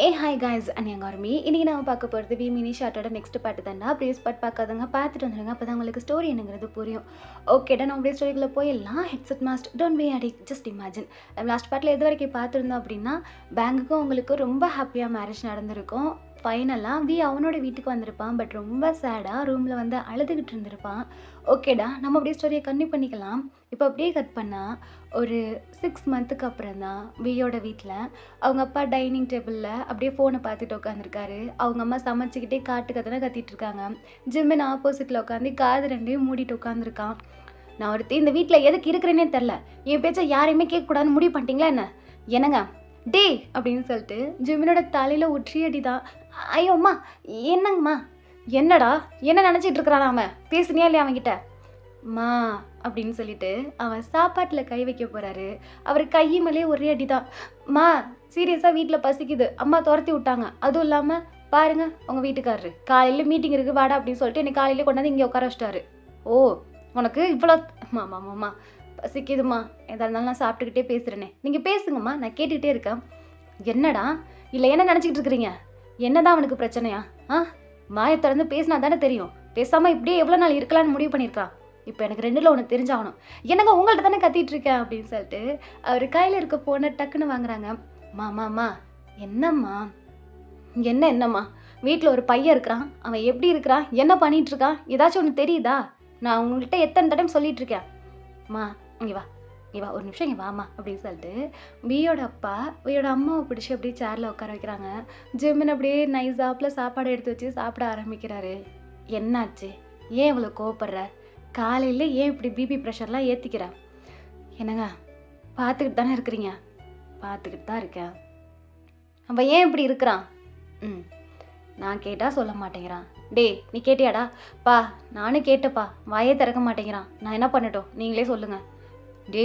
Hi guys அன்னியங்காரமி இன்றைக்கி நம்ம பார்க்க போகிறது வி மினி ஷார்ட்டோட நெக்ஸ்ட் பாட்டு தானே. ப்ளீஸ் பார்க்காதவங்க பார்த்துட்டு வந்துடுங்க, அப்போ தான் உங்களுக்கு ஸ்டோரி என்னங்கிறது புரியும். ஓகேடா, நம்ம அப்படியே ஸ்டோரிக்குள்ளே போயிடலாம். Headset must don't be addict, just imagine. நம்ம லாஸ்ட் பாட்டில் எது வரைக்கும் பார்த்துருந்தோம் அப்படின்னா, பேங்குக்கும் உங்களுக்கு ரொம்ப ஹாப்பியாக மேரேஜ் நடந்திருக்கும். ஃபைனலாக வி அவனோட வீட்டுக்கு வந்திருப்பான். பட் ரொம்ப சேடாக ரூமில் வந்து அழுதுகிட்டு இருந்திருப்பான். ஓகேடா, நம்ம அப்படியே ஸ்டோரியை கன்டினியூ பண்ணிக்கலாம். இப்போ அப்படியே கட் பண்ணால் ஒரு 6 மந்த்துக்கு அப்புறம் தான் வியோட வீட்டில் அவங்க அப்பா டைனிங் டேபிளில் அப்படியே ஃபோனை பார்த்துட்டு உட்காந்துருக்காரு. அவங்க அம்மா சமைச்சிக்கிட்டே காட்டு கத்தனை கத்திட்டு இருக்காங்க. ஜிம்மின் ஆப்போசிட்டில் உட்காந்து காது ரெண்டையும் மூடிட்டு உட்காந்துருக்கான். நான் ஒருத்தி இந்த வீட்டில் எதுக்கு இருக்கிறேன்னே தெரில, என் பேச்சை யாரையுமே கேட்கக்கூடாதுன்னு முடிவு பண்ணிட்டீங்களா என்ன? என்னங்க டே அப்படின்னு சொல்லிட்டு ஜிம்மினோட தலையில் ஒற்றி அடிதான். ஐயோம்மா, என்னங்கம்மா, என்னடா என்ன நினச்சிட்டு இருக்கிறான் அவன்? பேசுனியா இல்லையா அவன்கிட்ட? மா அப்படின்னு சொல்லிட்டு அவன் சாப்பாட்டில் கை வைக்க போகிறாரு. அவர் கை மேலே ஒரே அடிதான். மா சீரியஸாக வீட்டில் பசிக்குது, அம்மா துரத்தி விட்டாங்க. அதுவும் இல்லாமல் பாருங்கள், உங்கள் வீட்டுக்காரரு காலையில் மீட்டிங் இருக்குது வாடா அப்படின்னு சொல்லிட்டு என்னை காலையில் கொண்டாந்து இங்கே உட்கார வச்சிட்டாரு. ஓ, உனக்கு இவ்வளோ மாமா பசிக்குதுமா, எதாக இருந்தாலும் நான் சாப்பிட்டுக்கிட்டே பேசுகிறேனே, நீங்கள் பேசுங்கம்மா, நான் கேட்டுக்கிட்டே இருக்கேன். என்னடா இல்லை என்ன நினச்சிக்கிட்டு இருக்கிறீங்க? என்னதான் அவனுக்கு பிரச்சனையா? வாயை திறந்து பேசினா தானே தெரியும். பேசாமல் இப்படியே எவ்வளோ நாள் இருக்கலான்னு முடிவு பண்ணியிருக்கான். இப்போ எனக்கு ரெண்டில் ஒன்று தெரிஞ்சாகணும். என்னங்க உங்கள்கிட்ட தானே கத்திட்டு இருக்கேன் அப்படின்னு சொல்லிட்டு அவர் கையில் இருக்க போன டக்குன்னு வாங்குறாங்க. மாமாம்மா என்னம்மா என்னம்மா, வீட்டில் ஒரு பையன் இருக்கிறான், அவன் எப்படி இருக்கிறான், என்ன பண்ணிட்டு இருக்கான், ஏதாச்சும் ஒன்று தெரியுதா? நான் உங்கள்கிட்ட எத்தனை தடவை சொல்லிட்டு இருக்கேன். மா இங்கே வா ஒரு நிமிஷம், இங்கே வாமா அப்படின்னு சொல்லிட்டு வியோட அப்பா வியோட அம்மாவை பிடிச்சி அப்படியே சேரில் உட்கார வைக்கிறாங்க. ஜிம்மின் அப்படியே நைஸாப்பில் சாப்பாடு எடுத்து வச்சு சாப்பிட ஆரம்பிக்கிறாரு. என்னாச்சு, ஏன் இவ்வளோ கோவப்படுற? காலையில் ஏன் இப்படி பிபி ப்ரெஷர்லாம் ஏற்றிக்கிற? என்னங்க பார்த்துக்கிட்டு தானே இருக்கிறீங்க? பார்த்துக்கிட்டு தான் இருக்கேன். அவன் ஏன் இப்படி இருக்கிறான்? நான் கேட்டால் சொல்ல மாட்டேங்கிறான். டே நீ கேட்டியாடா? பா நானும் கேட்டப்பா, வாயே திறக்க மாட்டேங்கிறான். நான் என்ன பண்ணட்டும், நீங்களே சொல்லுங்கள். டே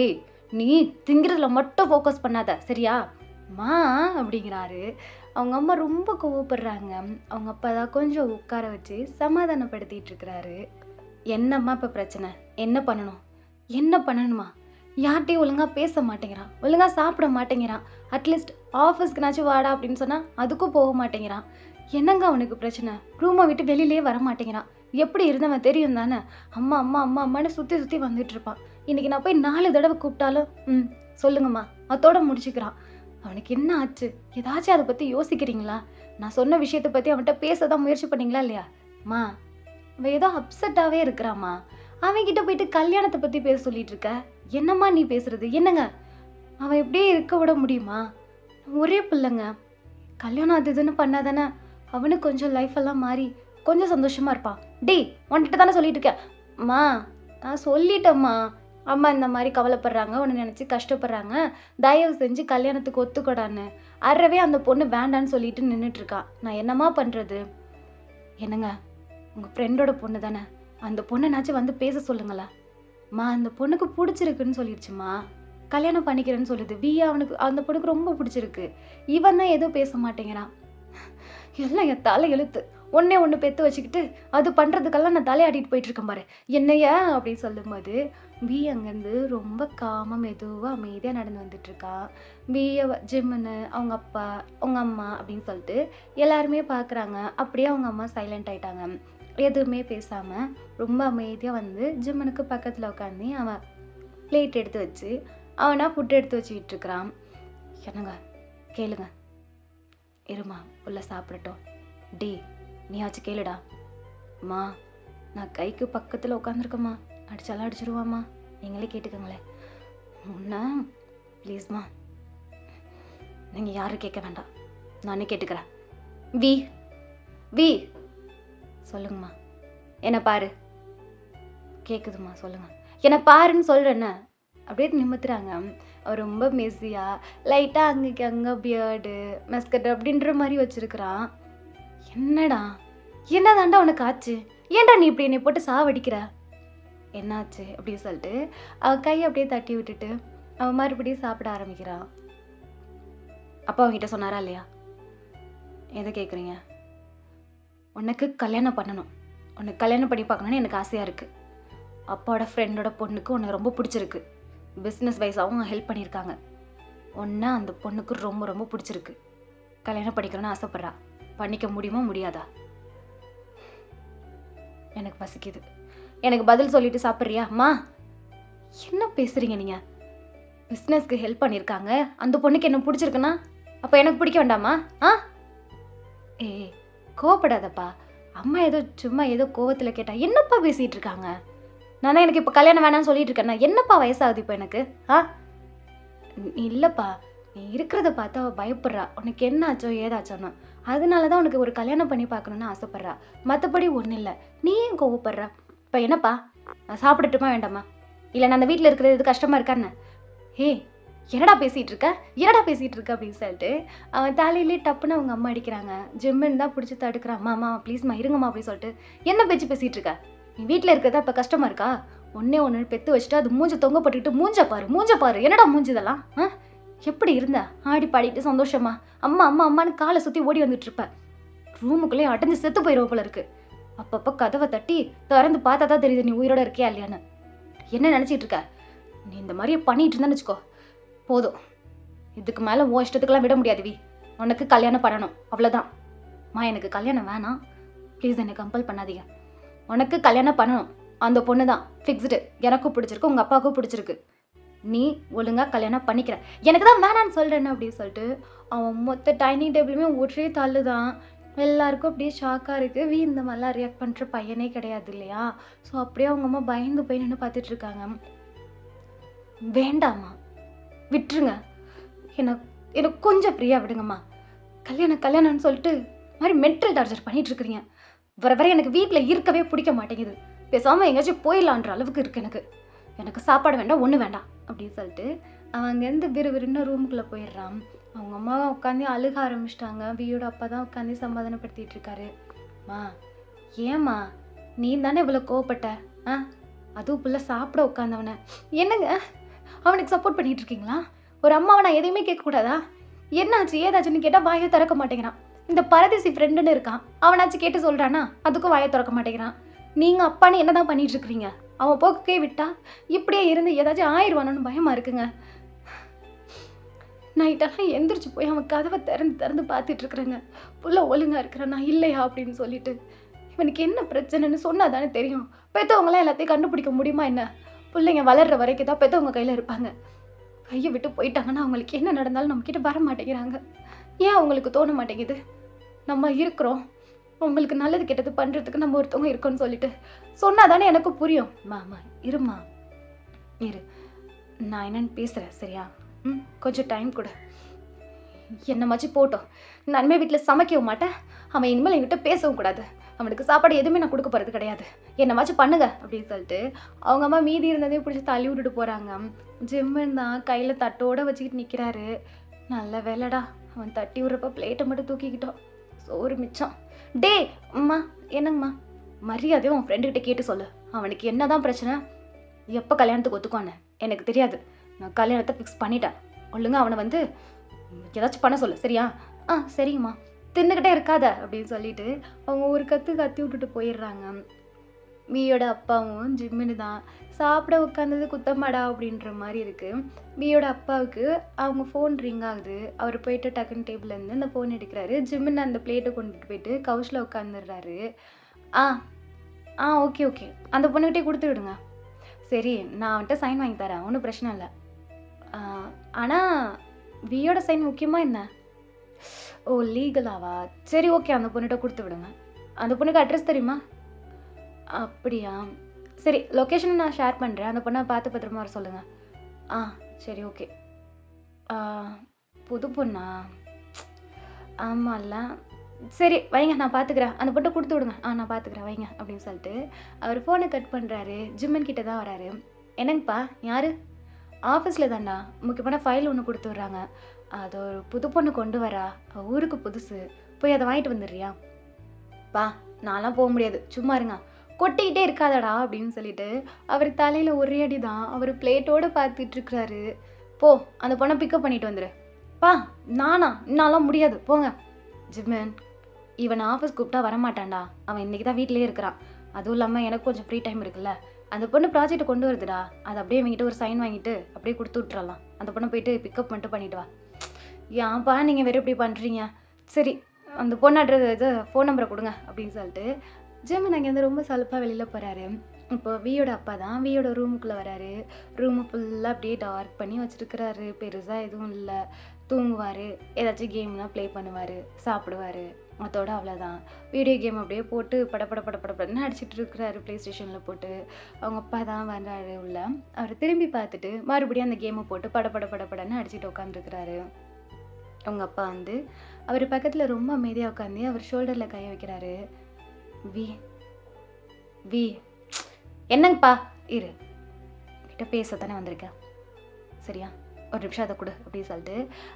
நீ திங்கிறதுல மட்டும் ஃபோக்கஸ் பண்ணாத சரியா? மா அப்படிங்கிறாரு. அவங்க அம்மா ரொம்ப கோவப்படுறாங்க. அவங்க அப்பா தான் கொஞ்சம் உட்கார வச்சு சமாதானப்படுத்திட்டு இருக்கிறாரு. என்னம்மா இப்போ பிரச்சனை? என்ன பண்ணணுமா? யார்கிட்டையும் ஒழுங்காக பேச மாட்டேங்கிறான், ஒழுங்காக சாப்பிட மாட்டேங்கிறான். அட்லீஸ்ட் ஆஃபீஸ்க்குனாச்சும் வாடா அப்படின்னு சொன்னால் அதுக்கும் போக மாட்டேங்கிறான். என்னங்க அவனுக்கு பிரச்சனை? ரூமை விட்டு வெளியிலே வர மாட்டேங்கிறான். எப்படி இருந்தவன் தெரியும் தானே? அம்மா அம்மா அம்மா அம்மான்னு சுற்றி வந்துட்டு இருப்பான். இன்றைக்கி நான் போய் 4 தடவை கூப்பிட்டாலும் சொல்லுங்கம்மா அதோட முடிச்சுக்கிறான். அவனுக்கு என்ன ஆச்சு? ஏதாச்சும் அதை பற்றி யோசிக்கிறீங்களா? நான் சொன்ன விஷயத்தை பற்றி அவன்கிட்ட பேச தான் முயற்சி பண்ணிங்களா இல்லையா? மா அவன் ஏதோ அப்செட்டாகவே இருக்கிறாம்மா. அவன்கிட்ட போயிட்டு கல்யாணத்தை பற்றி பேச சொல்லிட்டு இருக்க. என்னம்மா நீ பேசுறது? என்னங்க அவன் இப்படியே இருக்க விட முடியுமா? ஒரே பிள்ளைங்க, கல்யாணம் அது இதுன்னு பண்ணாதானே அவனுக்கு கொஞ்சம் லைஃபெல்லாம் மாறி கொஞ்சம் சந்தோஷமாக இருப்பான். டே உன்கிட்ட தானே சொல்லிட்டு இருக்கேன். அம்மா நான் சொல்லிட்டேம்மா, அம்மா இந்த மாதிரி கவலைப்படுறாங்க, உன்னை நினச்சி கஷ்டப்படுறாங்க, தயவு செஞ்சு கல்யாணத்துக்கு ஒத்துக்கூடான்னு. அறவே அந்த பொண்ணு வேண்டான்னு சொல்லிட்டு நின்றுட்டுருக்கா. நான் என்னம்மா பண்ணுறது? என்னங்க உங்கள் ஃப்ரெண்டோட பொண்ணு தானே, அந்த பொண்ணைனாச்சும் வந்து பேச சொல்லுங்களா? மா அந்த பொண்ணுக்கு பிடிச்சிருக்குன்னு சொல்லிடுச்சுமா, கல்யாணம் பண்ணிக்கிறேன்னு சொல்லுது. அவனுக்கு அந்த பொண்ணுக்கு ரொம்ப பிடிச்சிருக்கு. இவன் தான் எதுவும் பேச மாட்டேங்கிறான். எல்லாம் என் தலை எழுத்து. ஒன்று பெற்று வச்சுக்கிட்டு அது பண்ணுறதுக்கெல்லாம் நான் தலையாடிட்டு போயிட்டுருக்கேன் பாரு என்னையா அப்படின்னு சொல்லும்போது அங்கேருந்து ரொம்ப காமம் மெதுவாக அமைதியாக நடந்து வந்துட்டுருக்கா. ஜிம்முன்னு அவங்க அப்பா அவங்க அம்மா அப்படின்னு சொல்லிட்டு எல்லாருமே பார்க்குறாங்க. அப்படியே அவங்க அம்மா சைலண்ட் ஆகிட்டாங்க. எதுவுமே பேசாமல் ரொம்ப அமைதியாக வந்து ஜிம்மனுக்கு பக்கத்தில் உட்காந்து அவன் பிளேட் எடுத்து வச்சு அவனா ஃபுட் எடுத்து வச்சுக்கிட்டு இருக்கிறான். என்னங்க கேளுங்க, இருமா உள்ள சாப்பிடட்டும். டே நீயாச்சும் கேளுடா. மா நான் கைக்கு பக்கத்தில் உட்காந்துருக்கம்மா, அடிச்சாலும் அடிச்சிருவாம்மா, நீங்களே கேட்டுக்கோங்களேன். முன்னா ப்ளீஸ்மா, நீங்கள் யாரும் கேட்க வேண்டாம், நானே கேட்டுக்கிறேன். வி வி சொல்லுங்கம்மா. என்ன பாரு. கேட்குதுமா சொல்லுங்கள். என்ன பாருன்னு சொல்கிறேன்னு அப்படியே நிமித்துறாங்க. அவர் ரொம்ப மெஸ்ஸியாக லைட்டாக அங்கே பியர்டு மெஸ்கட் அப்படின்ற மாதிரி வச்சுருக்கிறான். என்னதாண்டா உனக்கு ஆச்சு? ஏன்டா நீ இப்படி என்னை போட்டு சாவடிக்கிற? என்னாச்சு அப்படின்னு சொல்லிட்டு அவன் கையை அப்படியே தட்டி விட்டுட்டு அவன் மறுபடியும் சாப்பிட ஆரம்பிக்கிறான். அப்பா அவங்ககிட்ட சொன்னாரா இல்லையா? எதை கேட்குறீங்க? உனக்கு கல்யாணம் பண்ணணும், உனக்கு கல்யாணம் பண்ணி பார்க்கணுன்னு எனக்கு ஆசையாக இருக்குது. அப்பாவோட ஃப்ரெண்டோட பொண்ணுக்கு உன்னை ரொம்ப பிடிச்சிருக்கு. பிஸ்னஸ் வைஸாகவும் ஹெல்ப் பண்ணியிருக்காங்க. உன்னை அந்த பொண்ணுக்கு ரொம்ப ரொம்ப பிடிச்சிருக்கு. கல்யாணம் பண்ணிக்கணும்னு ஆசைப்பட்றா. பண்ணிக்க முடியுமா முடியாதா? எனக்கு பசிக்குது. எனக்கு பதில் சொல்லிட்டு சாப்பிட்றியா? அம்மா, என்ன பேசுறீங்க நீங்க? பிஸ்னஸ்க்கு ஹெல்ப் பண்ணியிருக்காங்க. அந்த பொண்ணுக்கு என்ன பிடிச்சிருக்குன்னா அப்போ எனக்கு பிடிக்க வேண்டாமா? ஆ ஏய், கோவப்படாதப்பா. அம்மா ஏதோ சும்மா ஏதோ கோவத்தில் கேட்டா. என்னப்பா பேசிகிட்டு இருக்காங்க? நான் தான் எனக்கு இப்போ கல்யாணம் வேணாம்னு சொல்லிட்டு இருக்கேன்னா. என்னப்பா வயசாகுது இப்போ எனக்கு? ஆ இல்லைப்பா, நீ இருக்கிறத பார்த்து அவள் பயப்படுறா. உனக்கு என்ன ஆச்சோ ஏதாச்சோன்னு. அதனால தான் உனக்கு ஒரு கல்யாணம் பண்ணி பார்க்கணுன்னு ஆசைப்பட்றா. மற்றபடி ஒன்றும் இல்லை. நீ ஏன் கோவப்படுற? இப்போ என்னப்பா, நான் சாப்பிடட்டுமா வேண்டாமா? இல்லை நான் அந்த வீட்டில் இருக்கிறது இது கஷ்டமாக இருக்கான்னு? ஏய், என்னடா பேசிகிட்டு இருக்க, என்னடா பேசிகிட்டு இருக்க அப்படின்னு சொல்லிட்டு அவன் தலையிலே டப்புன்னு அவங்க அம்மா அடிக்கிறாங்க. ஜிம்முன்னு தான் பிடிச்சி தடுக்கிறான். அம்மா ப்ளீஸ்மா இருங்கம்மா அப்படின்னு சொல்லிட்டு. என்ன பேச்சு பேசிகிட்டு இருக்க? நீ வீட்டில் இருக்கிறதா இப்போ கஷ்டமாக இருக்கா? ஒன்று பெற்று வச்சுட்டு அது மூஞ்ச தொங்க போட்டுக்கிட்டு மூஞ்ச பாரு என்னடா மூஞ்சி இதெல்லாம்? எப்படி இருந்த? ஆடி பாடிட்டு சந்தோஷமா அம்மா அம்மா அம்மான்னு காலை சுற்றி ஓடி வந்துட்டு இருப்பேன். ரூமுக்குள்ளேயே அடைஞ்சு செத்து போயிடுவோம் போல இருக்கு. அப்பப்போ கதவை தட்டி திறந்து பார்த்தா தான் தெரியுது நீ உயிரோட இருக்கியா இல்லையான்னு. என்ன நினச்சிட்டு இருக்க? நீ இந்த மாதிரியே பண்ணிட்டு இருந்தேன்னு வச்சுக்கோ, போதும். இதுக்கு மேலே உன் இஷ்டத்துக்கெல்லாம் விட முடியாது. உனக்கு கல்யாணம் பண்ணணும், அவ்வளோதான். எனக்கு கல்யாணம் வேணாம், ப்ளீஸ் என்னை கம்பல் பண்ணாதீங்க. உனக்கு கல்யாணம் பண்ணணும், அந்த பொண்ணு தான் ஃபிக்ஸ்டு. எனக்கும் பிடிச்சிருக்கு, உங்கள் அப்பாவுக்கும் பிடிச்சிருக்கு. நீ ஒழுங்காக கல்யாணம் பண்ணிக்கிற. எனக்கு தான் வேணான்னு சொல்கிறேன்னு அப்படின்னு சொல்லிட்டு அவன் மொத்த டைனிங் டேபிளுமே ஒரே தள்ளு தான். எல்லாருக்கும் அப்படியே ஷாக்காக இருக்குது. இந்த மாதிரிலாம் ரியாக்ட் பண்ணுற பையனே கிடையாது இல்லையா? ஸோ அப்படியே அவங்க அம்மா பயந்து போய் நின்று பார்த்துட்டு இருக்காங்க. வேண்டாம்மா, விட்டுருங்க, எனக்கு கொஞ்சம் ஃப்ரீயாக விடுங்கம்மா. கல்யாணம்னு சொல்லிட்டு மாதிரி மென்டல் டார்ச்சர் பண்ணிட்டு இருக்கிறீங்க. வர எனக்கு வீட்டில் இருக்கவே பிடிக்க மாட்டேங்குது. பேசாமல் எங்கேயாச்சும் போயிடலான்ற அளவுக்கு இருக்குது. எனக்கு சாப்பாடு வேண்டாம், ஒன்றும் வேண்டாம் அப்படின்னு சொல்லிட்டு அவன் அங்கேருந்து விறுவிறுன்னு ரூமுக்குள்ளே போயிடுறான். அவங்க அம்மாவை உட்காந்து அழுக ஆரம்பிச்சிட்டாங்க. வியோட அப்பா தான் உட்காந்து சமாதானப்படுத்திட்டு இருக்காரு. ஏம்மா நீ தானே இவ்வளோ கோவப்பட்ட? அதுவும் பிள்ளை சாப்பிட உட்காந்தவனை என்னங்க அவனுக்கு சப்போர்ட் பண்ணிட்டு இருக்கீங்களா? ஒரு அம்மாவை நான் எதையுமே கேட்கக்கூடாதா? என்னாச்சு ஏதாச்சுன்னு கேட்டால் வாயை திறக்க மாட்டேங்கிறான். இந்த பரதேசி ஃப்ரெண்டுன்னு இருக்கான், அவனாச்சும் கேட்டு சொல்கிறானா? அதுக்கும் வாயை திறக்க மாட்டேங்கிறான். நீங்கள் அப்பான்னு என்ன தான் பண்ணிட்டு இருக்கிறீங்க? அவன் போக்கே விட்டா இப்படியே இருந்து ஏதாச்சும் ஆயிடுவானு பயமாக இருக்குங்க. நைட்டெல்லாம் எந்திரிச்சு போய் அவன் கதவை திறந்து பார்த்துட்டு இருக்கிறேங்க. புள்ள ஒழுங்காக இருக்கிறானா இல்லையா அப்படின்னு சொல்லிட்டு. இவனுக்கு என்ன பிரச்சனைன்னு சொன்னால் தானே தெரியும். பெற்றவங்களாம் எல்லாத்தையும் கண்டுபிடிக்க முடியுமா என்ன? பிள்ளைங்க வளர்கிற வரைக்கும் தான் பெற்றவங்க கையில் இருப்பாங்க. கையை விட்டு போயிட்டாங்கன்னா அவங்களுக்கு என்ன நடந்தாலும் நம்மக்கிட்ட வர மாட்டேங்கிறாங்க. ஏன் அவங்களுக்கு தோண மாட்டேங்குது? நம்ம இருக்கிறோம், உங்களுக்கு நல்லது கெட்டது பண்ணுறதுக்கு நம்ம ஒருத்தவங்க இருக்கோன்னு சொல்லிட்டு சொன்னால் தானே எனக்கு புரியும். மாமா இருமா, இரு, நான் என்னன்னு பேசுகிறேன் சரியா? கொஞ்சம் டைம் கொடு. என்னமாச்சும் போட்டோம், நன்மை வீட்டில் சமைக்கவும் மாட்டேன். அவன் இனிமேல் என்கிட்ட பேசவும் கூடாது. அவனுக்கு சாப்பாடு எதுவுமே நான் கொடுக்க போகிறது கிடையாது. என்னமாச்சும் பண்ணுங்க அப்படின்னு சொல்லிட்டு அவங்க அம்மா மீதி இருந்ததே பிடிச்சி தள்ளி விட்டுட்டு போகிறாங்க. ஜிம்மன் தான் கையில் தட்டோடு வச்சுக்கிட்டு நிற்கிறாரு. நல்ல வேலைடா, அவன் தட்டி விட்றப்ப பிளேட்டை மட்டும் தூக்கிக்கிட்டோம், சோறு மிச்சம். டே அம்மா, என்னங்கம்மா? மரியாதையும் உன் ஃப்ரெண்டுக்கிட்ட கேட்டு சொல்லு. அவனுக்கு என்ன தான் பிரச்சனை? எப்போ கல்யாணத்துக்கு ஒத்துக்குவானே எனக்கு தெரியாது. நான் கல்யாணத்தை ஃபிக்ஸ் பண்ணிட்டேன். ஒழுங்காக அவனை வந்து ஏதாச்சும் பண்ண சொல்லு சரியா? சரிங்கம்மா, தின்னுக்கிட்டே இருக்காத அப்படின்னு சொல்லிட்டு அவங்க ஒரு கத்தி விட்டுட்டு போயிடுறாங்க. வியோட அப்பாவும் ஜிம்முன்னு தான் சாப்பிட உட்காந்தது குத்தமாடா அப்படின்ற மாதிரி இருக்குது. வியோட அப்பாவுக்கு அவங்க ஃபோன் ரிங் ஆகுது. அவர் போயிட்டு டக்குன்னு டேபிள்லேருந்து அந்த ஃபோன் எடுக்கிறாரு. ஜிம்முன்னு அந்த பிளேட்டை கொண்டுட்டு போயிட்டு கவுச்சில் உட்காந்துடுறாரு. ஓகே அந்த பொண்ணுக்கிட்டே கொடுத்து விடுங்க. சரி, நான் அவன்கிட்ட சைன் வாங்கி தரேன், ஒன்றும் பிரச்சனை இல்லை. ஆனால் வியோட சைன் முக்கியமாக என்ன? ஓ லீகலாவா? சரி ஓகே, அந்த பொண்ணுகிட்ட கொடுத்து விடுங்க. அந்த பொண்ணுக்கு அட்ரஸ் தெரியுமா? அப்படியா, சரி லொக்கேஷன் நான் ஷேர் பண்ணுறேன். அந்த பொண்ணை பார்த்து பத்திரமா வர சொல்லுங்கள். சரி ஓகே. புது பொண்ணா? ஆமாம்ல, சரி வைங்க, நான் பார்த்துக்கிறேன். அந்த பொண்ணை கொடுத்து விடுங்க. நான் பார்த்துக்கிறேன், வைங்க அப்படின்னு சொல்லிட்டு அவர் ஃபோனை கட் பண்ணுறாரு. ஜிம்மன் கிட்ட தான் வராரு. என்னங்கப்பா, யார்? ஆஃபீஸில் தான்டா, முக்கியமான ஃபைல் ஒன்று கொடுத்து விட்றாங்க. அது ஒரு புது பொண்ணு கொண்டு வரா, ஊருக்கு புதுசு, போய் அதை வாங்கிட்டு வந்துடுறியா? நான்லாம் போக முடியாது, சும்மா இருங்க, கொட்டிக்கிட்டே இருக்காதடா அப்படின்னு சொல்லிட்டு அவர் தலையில் ஒரே அடி தான். அவர் பிளேட்டோடு பார்த்துட்ருக்கிறாரு. போ, அந்த பொண்ணை பிக்கப் பண்ணிட்டு வந்துடு. நான்லாம் முடியாது, போங்க. ஜிம்மன், இவன் ஆஃபீஸ் கூப்பிட்டா வரமாட்டான்டா. அவன் இன்றைக்கி தான் வீட்டிலே இருக்கிறான். அதுவும் இல்லாமல் எனக்கு கொஞ்சம் ஃப்ரீ டைம் இருக்குல்ல. அந்த பொண்ணு ப்ராஜெக்டை கொண்டு வருதுடா, அதை அப்படியே அவங்ககிட்ட ஒரு சைன் வாங்கிட்டு அப்படியே கொடுத்து விட்றலாம். அந்த பொண்ணை போயிட்டு பிக்கப் மட்டும் பண்ணிட்டு வா. ஏன்ப்பா நீங்கள் வேறு இப்படி பண்ணுறீங்க? சரி அந்த பொண்ணு ஃபோன் நம்பரை கொடுங்க அப்படின்னு சொல்லிட்டு ஜெமின் அங்கேருந்து ரொம்ப சலுப்பாக வெளியில் போகிறாரு. இப்போ வியோட அப்பா தான் வியோட ரூமுக்குள்ளே வராரு. ரூமு ஃபுல்லாக அப்படியே டார்க் பண்ணி வச்சுருக்கிறாரு. பெருசாக எதுவும் இல்லை. தூங்குவார், ஏதாச்சும் கேம்லாம் ப்ளே பண்ணுவார், சாப்பிடுவார், அதோட அவ்வளோதான். வீடியோ கேம் அப்படியே போட்டு படன்னு அடிச்சிட்டு இருக்கிறாரு ப்ளே ஸ்டேஷனில் போட்டு. அவங்க அப்பா தான் வர்றாரு உள்ள. அவர் திரும்பி பார்த்துட்டு மறுபடியும் அந்த கேமை போட்டு படன்னு அடிச்சுட்டு உட்காந்துருக்கிறாரு. அவங்க அப்பா வந்து அவர் பக்கத்தில் ரொம்ப அமைதியாக உட்காந்து அவர் ஷோல்டரில் கையை வைக்கிறாரு. வி வி என்னங்கப்பா இரு கிட்ட பேசத்தானே வந்திருக்கேன், சரியா? ஒரு நிமிஷம் அதை கொடு அப்படின்னு சொல்லிட்டு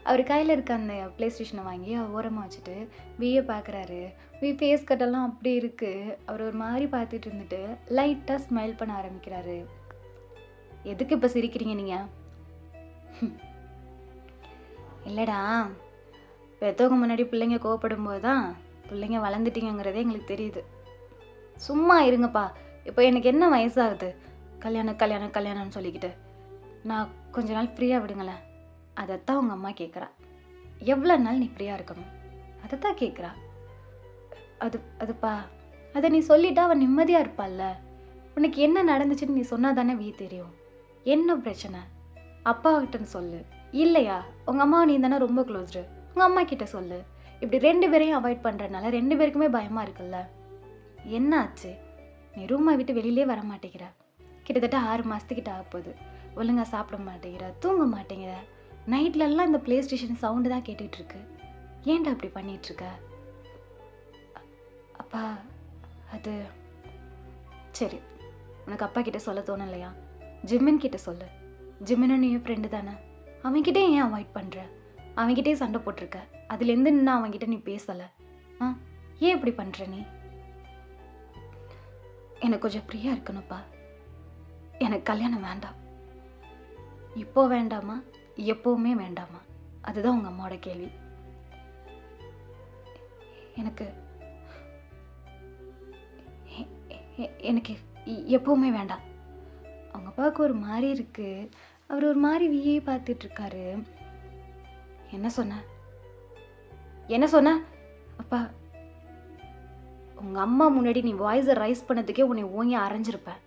அவர் கையில் இருக்க அந்த ப்ளே ஸ்டேஷனை வாங்கி ஓரமாக வச்சுட்டு வியை பார்க்குறாரு. வி ஃபேஸ் கட்டெல்லாம் அப்படி இருக்குது. அவர் ஒரு மாதிரி பார்த்துட்டு இருந்துட்டு லைட்டாக ஸ்மைல் பண்ண ஆரம்பிக்கிறாரு. எதுக்கு இப்போ சிரிக்கிறீங்க நீங்கள்? இல்லைடா, பெற்றவங்க முன்னாடி பிள்ளைங்க கோவப்படும் போது தான் பிள்ளைங்க வளர்ந்துட்டீங்கிறதே எங்களுக்கு தெரியுது. சும்மா இருங்கப்பா, இப்போ எனக்கு என்ன வயசாகுது? கல்யாணம்னு சொல்லிக்கிட்டு நான் கொஞ்ச நாள் ஃப்ரீயாக விடுங்களேன். அதைத்தான் உங்கள் அம்மா கேட்குறா. எவ்வளோ நாள் நீ ஃப்ரீயாக இருக்கணும் அதைத்தான் கேட்குறா. அதுப்பா அதை நீ சொல்லிட்டா அவன் நிம்மதியாக இருப்பாள்ல. உனக்கு என்ன நடந்துச்சுன்னு நீ சொன்னா தானே தெரியும். என்ன பிரச்சனை அப்பாக்கிட்டன்னு சொல்லு. இல்லையா உங்கள் அம்மாவை நீ தானே ரொம்ப க்ளோஸ்டு, உங்கள் அம்மா கிட்ட சொல்லு. இப்படி 2 பேரையும் அவாய்ட் பண்ணுறதுனால 2 பேருக்குமே பயமாக இருக்குல்ல. என்ன ஆச்சு? நீ ரூமை விட்டு வெளியிலே வர மாட்டேங்கிற. கிட்டத்தட்ட 6 மாதத்துக்கிட்ட ஆக போகுது. ஒழுங்காக சாப்பிட மாட்டேங்கிற, தூங்க மாட்டேங்கிற. நைட்லலாம் இந்த ப்ளே ஸ்டேஷன் சவுண்டு தான் கேட்டுட்ருக்கு. ஏன்டா அப்படி பண்ணிகிட்ருக்க? அப்பா அது சரி, உனக்கு அப்பா கிட்டே சொல்ல தோணலையா? ஜிம்மின் கிட்ட சொல்லு. ஜிம்மினும் நீயும் ஃப்ரெண்டு தானே, அவன்கிட்டே ஏன் அவாய்ட் பண்ணுற? அவன்கிட்டே சண்டை போட்டிருக்க, அதுலேருந்து நின்று அவன்கிட்ட நீ பேசலை. ஏன் இப்படி பண்ணுற நீ? எனக்கு கொஞ்சம் ஃப்ரீயாக இருக்கணும்ப்பா. எனக்கு கல்யாணம் வேண்டாம். இப்போ வேண்டாமா, எப்போவுமே வேண்டாமா? அதுதான் உங்கள் அம்மாவோட கேள்வி. எனக்கு எனக்கு எப்போவுமே வேண்டாம். அவங்க அப்பாவுக்கு ஒரு மாதிரி இருக்கு. அவர் ஒரு மாதிரி வியே பார்த்துட்ருக்காரு. என்ன சொன்ன அப்பா? உங்கள் அம்மா முன்னாடி நீ வாய்ஸை ரைஸ் பண்ணதுக்கே உன்னை ஓங்கி அரைஞ்சிருப்பேன்.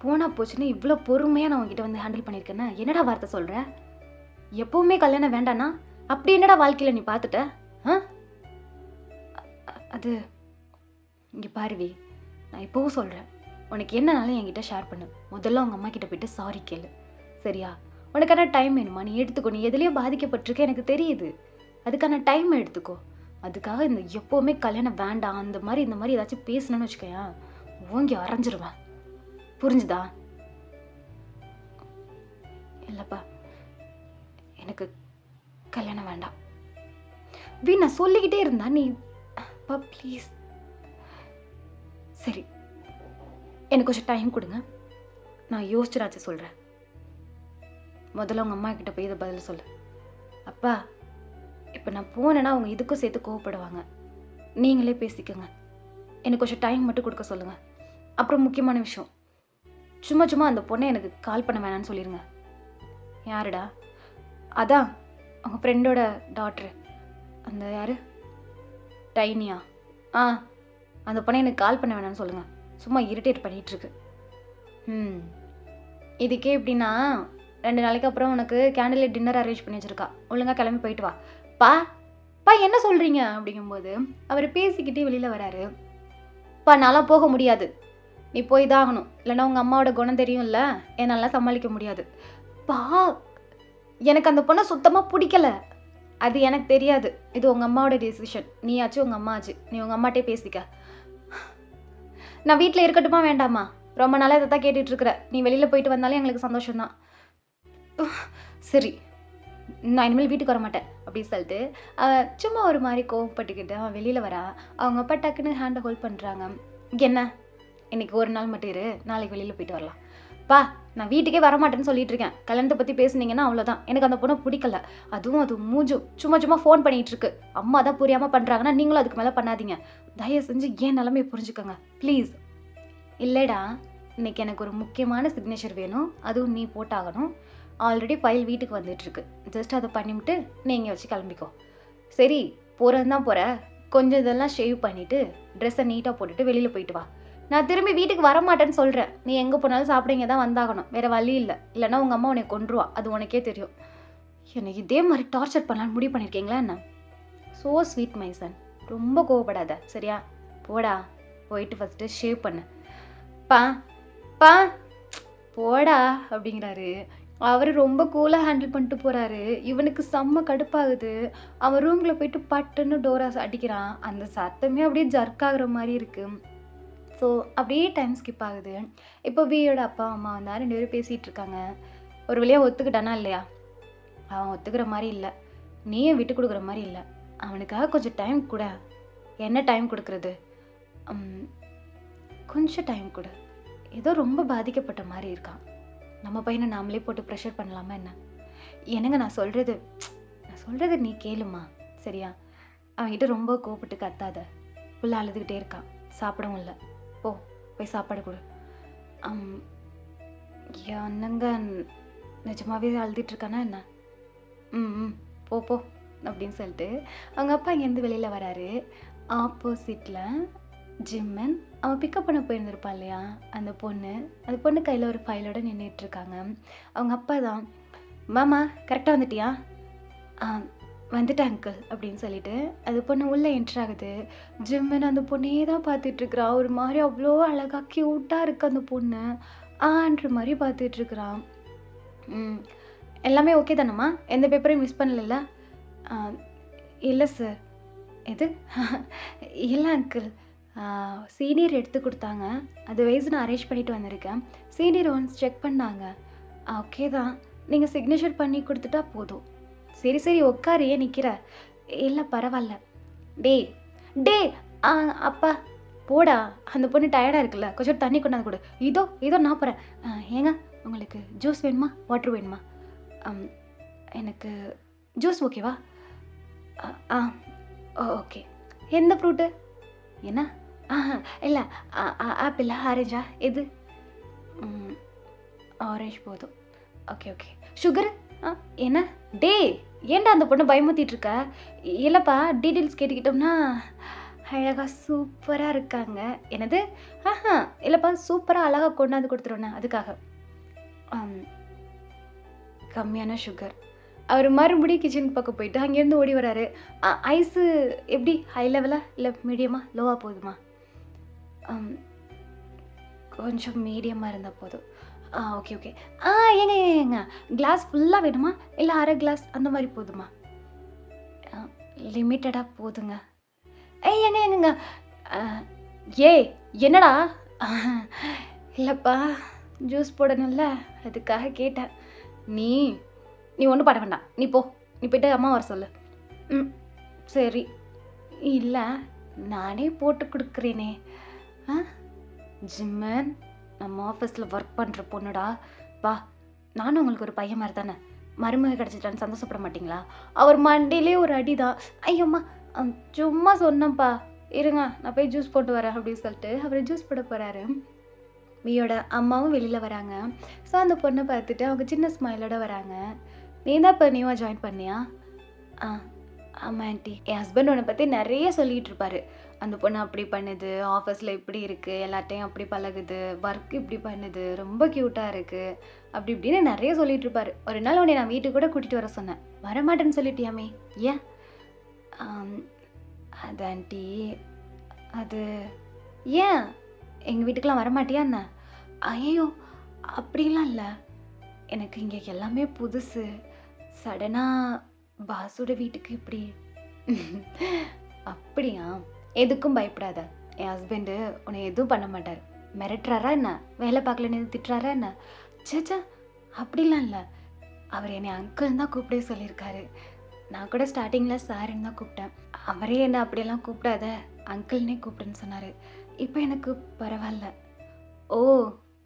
போனா போச்சுன்னு இவ்வளோ பொறுமையாக நான் உங்ககிட்ட வந்து ஹேண்டில் பண்ணியிருக்கேன்னா என்னடா வார்த்தை சொல்கிற? எப்போவுமே கல்யாணம் வேண்டானா அப்படி என்னடா வாழ்க்கையில் நீ பார்த்துட்ட? அது இங்கே பாருவி, நான் இப்போவும் சொல்கிறேன், உனக்கு என்னனாலும் என்கிட்ட ஷேர் பண்ணு. முதல்ல உங்கள் அம்மா கிட்ட போய்ட்டு சாரி கேளு, சரியா? உனக்கான டைம் வேணுமா? நீ எடுத்துக்கோ. நீ எதுலேயோ பாதிக்கப்பட்டிருக்க எனக்கு தெரியுது. அதுக்கான டைம் எடுத்துக்கோ. அதுக்காக இந்த எப்போவுமே கல்யாணம் வேண்டாம் இந்த மாதிரி ஏதாச்சும் பேசணும்னு வச்சுக்கேன், ஓங்கி அரைஞ்சிருவேன். புரிஞ்சுதா? இல்லைப்பா, எனக்கு கல்யாணம் வேண்டாம். நான் சொல்லிக்கிட்டே இருந்தா நீ அப்பா ப்ளீஸ். சரி, எனக்கு கொஞ்சம் டைம் கொடுங்க, நான் யோசிச்சுடாச்சு சொல்கிறேன். முதல்ல உங்கள் அம்மா கிட்ட போய் இதை பதில் சொல்லு. அப்பா, இப்போ நான் போனேன்னா அவங்க இதுக்கும் சேர்த்து கோவப்படுவாங்க. நீங்களே பேசிக்கோங்க. எனக்கு கொஞ்சம் டைம் மட்டும் கொடுக்க சொல்லுங்கள். அப்புறம் முக்கியமான விஷயம், சும்மா அந்த பொண்ணை எனக்கு கால் பண்ண வேணான்னு சொல்லிடுங்க. யாருடா? அதான் அவங்க ஃப்ரெண்டோட டாக்டரு, அந்த யார், டைனியா? அந்த பொண்ணை எனக்கு கால் பண்ண வேணான்னு சொல்லுங்கள். சும்மா இரிட்டேட் பண்ணிகிட்ருக்கு. இதுக்கே எப்படின்னா 2 நாளைக்கு அப்புறம் உனக்கு கேண்டில் டின்னர் அரேஞ்ச் பண்ணி வச்சுருக்கா. ஒழுங்காக கிளம்பி போயிட்டு வா. பா என்ன சொல்கிறீங்க அப்படிங்கும்போது அவர் பேசிக்கிட்டே வெளியில் வராரு. நான்லாம் போக முடியாது, நீ போய் தான் ஆகணும். இல்லைன்னா உங்கள் அம்மாவோட குணம் தெரியும்ல, என்னால் சமாளிக்க முடியாது. எனக்கு அந்த பொண்ணை சுத்தமாக பிடிக்கல. அது எனக்கு தெரியாது, இது உங்கள் அம்மாவோட டெசிஷன். நீயாச்சும் உங்கள் அம்மா ஆச்சு, நீ உங்கள் அம்மாட்டே பேசிக்க. நான் வீட்டில் இருக்கட்டுமா வேண்டாமா? ரொம்ப நாளாக இதை தான் கேட்டுட்ருக்குற. நீ வெளியில் போயிட்டு வந்தாலே எங்களுக்கு சந்தோஷம்தான். சரி, நான் இனிமேல் வீட்டுக்கு வர மாட்டேன் அப்படின்னு சொல்லிட்டு சும்மா ஒரு மாதிரி கோவப்பட்டுக்கிட்டு அவன் வெளியில் வரா. அவங்க அப்பா டக்குன்னு ஹேண்டை ஹோல்ட் பண்ணுறாங்க. என்ன, இன்னைக்கு ஒரு நாள் மட்டும் இரு, நாளைக்கு வெளியில் போயிட்டு வரலாம். நான் வீட்டுக்கே வரமாட்டேன்னு சொல்லிட்டு இருக்கேன். கல்யாணத்தை பற்றி பேசுனீங்கன்னா அவ்வளோதான். எனக்கு அந்த பொண்ணை பிடிக்கல. அது மூஞ்சும் சும்மா ஃபோன் பண்ணிகிட்டு இருக்கு. அம்மா தான் புரியாமல் பண்ணுறாங்கன்னா நீங்களும் அதுக்கு மேலே பண்ணாதீங்க. தயவு செஞ்சு ஏன் நிலைமையை புரிஞ்சுக்கோங்க ப்ளீஸ். இல்லைடா, இன்னைக்கு எனக்கு ஒரு முக்கியமான சிக்னேச்சர் வேணும், அதுவும் நீ போட்டாகணும். ஆல்ரெடி ஃபைல் வீட்டுக்கு வந்துட்டுருக்கு, ஜஸ்ட் அதை பண்ணிவிட்டு நீங்கள் வச்சு கிளம்பிக்கோ. சரி, போகிறது தான் போகிற, கொஞ்சம் இதெல்லாம் ஷேவ் பண்ணிவிட்டு ட்ரெஸ்ஸை நீட்டாக போட்டுட்டு வெளியில் போயிட்டு வா. நான் திரும்பி வீட்டுக்கு வரமாட்டேன்னு சொல்கிறேன். நீ எங்கே போனாலும் சாப்பிட இங்கே தான் வந்தாகணும், வேறு வழி இல்லை. இல்லைன்னா உங்கள் அம்மா உன்னை கொன்றுவா, அது உனக்கே தெரியும். என்னை இதே மாதிரி டார்ச்சர் பண்ணலான்னு முடிவு பண்ணியிருக்கீங்களா என்ன? ஸோ ஸ்வீட் மை சன், ரொம்ப கோவப்படாத சரியா? போடா, போயிட்டு ஃபஸ்ட்டு ஷேவ் பண்ணு. பா பா போடா அப்படிங்கிறாரு. அவர் ரொம்ப கூலாக ஹேண்டில் பண்ணிட்டு போகிறாரு. இவனுக்கு செம்ம கடுப்பாகுது. அவன் ரூமில் போயிட்டு பட்டுன்னு டோரை அடிக்கிறான். அந்த சத்தமே அப்படியே ஜர்க் ஆகுற மாதிரி இருக்குது. ஸோ அப்படியே டைம் ஸ்கிப் ஆகுது. இப்போ வியோட அப்பா அம்மா வந்தா 2 பேரும் பேசிகிட்டு இருக்காங்க. ஒரு வழியாக ஒத்துக்கிட்டானா இல்லையா? அவன் ஒத்துக்கிற மாதிரி இல்லை, நீயும் விட்டு கொடுக்குற மாதிரி இல்லை. அவனுக்காக கொஞ்சம் டைம் கூட. என்ன டைம் கொடுக்குறது? கொஞ்சம் டைம் கொடு. ஏதோ ரொம்ப பாதிக்கப்பட்ட மாதிரி இருக்கான். நம்ம பையனை நாமளே போட்டு ப்ரெஷர் பண்ணலாமா என்ன? என்னங்க நான் சொல்கிறது நீ கேளுமா சரியா? அவன்கிட்ட ரொம்ப கோவப்பட்டு கத்தாத. புள்ள அழுதுகிட்டே இருக்கான், சாப்பிடவும் இல்லை. போய் சாப்பாடு கொடு. என்னங்க நிஜமாவே அழுதுட்டு இருக்கானா என்ன? ம் போ அப்படின்னு சொல்லிட்டு அவங்க அப்பா இங்கேருந்து வெளியில் வராரு. ஆப்போசிட்டில் ஜிம்மன் அவன் பிக்கப் பண்ண போயிருந்திருப்பான் இல்லையா, அந்த பொண்ணு கையில் ஒரு ஃபைலோடு நின்றுட்டுருக்காங்க. அவங்க அப்பா தான், மாமா கரெக்டாக வந்துட்டியா? வந்துட்டேன் அங்கிள் அப்படின்னு சொல்லிட்டு அது பொண்ணு உள்ளே என்ட்ரு ஆகுது. ஜிம்மன் அந்த பொண்ணையே தான் பார்த்துட்ருக்குறான். ஒரு மாதிரி அவ்வளோ அழகாக க்யூட்டாக இருக்குது அந்த பொண்ணு. ஆன்ற மாதிரி பார்த்துட்ருக்குறான். எல்லாமே ஓகே தானம்மா? எந்த பேப்பரையும் மிஸ் பண்ணல? இல்லை சார். எது? இல்லை அங்கிள், சீனியர் எடுத்து கொடுத்தாங்க, அது வைஸ் நான் அரேஞ்ச் பண்ணிட்டு வந்திருக்கேன். சீனியர் ஒன்ஸ் செக் பண்ணாங்க, ஓகே தான், நீங்கள் சிக்னேச்சர் பண்ணி கொடுத்துட்டா போதும். சரி உட்காரு, ஏன் நிற்கிற? இல்லை பரவாயில்ல. டே அப்பா போடா, அந்த பொண்ணு டயர்டாக இருக்குல்ல, கொஞ்சம் தண்ணி கொண்டாந்து கொடு. இதோ நான் போகிறேன். ஏங்க உங்களுக்கு ஜூஸ் வேணுமா, வாட்டர் வேணுமா? எனக்கு ஜூஸ் ஓகேவா? ஓகே. எந்த ஃப்ரூட்டு? என்ன? இல்லை ஆப்பிளா ஆரஞ்சா எது? ஆரஞ்ச் போதும். ஓகே. சுகரு? என்ன? ஏன்டா அந்த பொண்ணை பயமுத்திட்டுருக்க? இல்லைப்பா, டீட்டெயில்ஸ் கேட்டுக்கிட்டோம்னா அழகாக சூப்பராக இருக்காங்க. என்னது? இல்லைப்பா, சூப்பராக அழகாக கொண்டாந்து கொடுத்துருவேண்ணே, அதுக்காக. கம்மியான சுகர். அவர் மறுபடியும் கிச்சனுக்கு பக்கம் போயிட்டு அங்கேருந்து ஓடி வராரு. ஐஸு எப்படி, ஹை லெவலாக இல்லை மீடியமாக, லோவாக போதுமா? கொஞ்சம் மீடியமாக இருந்தால் போதும். ஓகே. ஏங்க கிளாஸ் ஃபுல்லாக வேணுமா இல்லை அரை கிளாஸ் அந்த மாதிரி போதுமா? லிமிட்டடாக போதுங்க. ஏங்க என்னடா? இல்லைப்பா, ஜூஸ் போடணும்ல, அதுக்காக கேட்டேன். நீ ஒன்றும் பண்ண வேண்டாம், நீ போயிட்டு அம்மா வர சொல்லு. சரி. இல்லை, நானே போட்டு கொடுக்குறேனே. ஜிம்மன், நம்ம ஆஃபீஸில் ஒர்க் பண்ணுற பொண்ணுடா, வா. நானும் உங்களுக்கு ஒரு பையன் மாதிரி தானே, மருமக கிடச்சிட்டான்னு சந்தோஷப்பட மாட்டிங்களா? அவர் மண்டையிலே ஒரு அடி தான். ஐயோம்மா, சும்மா சொன்னேன்ப்பா, இருங்க நான் போய் ஜூஸ் போட்டு வரேன் அப்படின்னு சொல்லிட்டு அவர் ஜூஸ் போட போகிறாரு. மீயோட அம்மாவும் வெளியில் வராங்க. ஸோ அந்த பொண்ணை பார்த்துட்டு அவங்க சின்ன ஸ்மைலோட வராங்க. நீ தான் இப்போ நியூவாக ஜாயின் பண்ணியா? ஆமாம் ஆண்டி. என் ஹஸ்பண்ட் உன்னை பற்றி நிறைய சொல்லிகிட்டு இருப்பார். அந்த பொண்ணு அப்படி பண்ணுது, ஆஃபீஸில் இப்படி இருக்குது, எல்லாட்டையும் அப்படி பழகுது, ஒர்க் இப்படி பண்ணுது, ரொம்ப க்யூட்டாக இருக்குது, அப்படி இப்படின்னு நிறைய சொல்லிகிட்டு இருப்பார். ஒரு நாள் உன்னை நான் வீட்டுக்கு கூட கூட்டிகிட்டு வர சொன்னேன், வரமாட்டேன்னு சொல்லிட்டியாமே, ஏன்? அது ஆண்டி, அது ஏன் எங்கள் வீட்டுக்கெலாம் வரமாட்டியா என்ன? ஐயோ அப்படிலாம் இல்லை, எனக்கு இங்கே எல்லாமே புதுசு. சடனாக பாஸோட வீட்டுக்கு இப்படி. அப்படியா? எதுக்கும் பயப்படாத, என் ஹஸ்பண்டு உன்னை எதுவும் பண்ண மாட்டார். மிரட்டுறாரா என்ன? வேலை பார்க்கலன்னு எதுவும் திட்டுறாரா என்ன? சேச்சா, அப்படிலாம் இல்லை. அவர் என்னை அங்கிள் தான் கூப்பிடவே சொல்லியிருக்காரு. நான் கூட ஸ்டார்டிங்கில் சாருன்னு தான் கூப்பிட்டேன். அவரே என்ன அப்படியெல்லாம் கூப்பிடாத, அங்கிள்னே கூப்பிடுன்னு சொன்னார். இப்போ எனக்கு பரவாயில்ல. ஓ,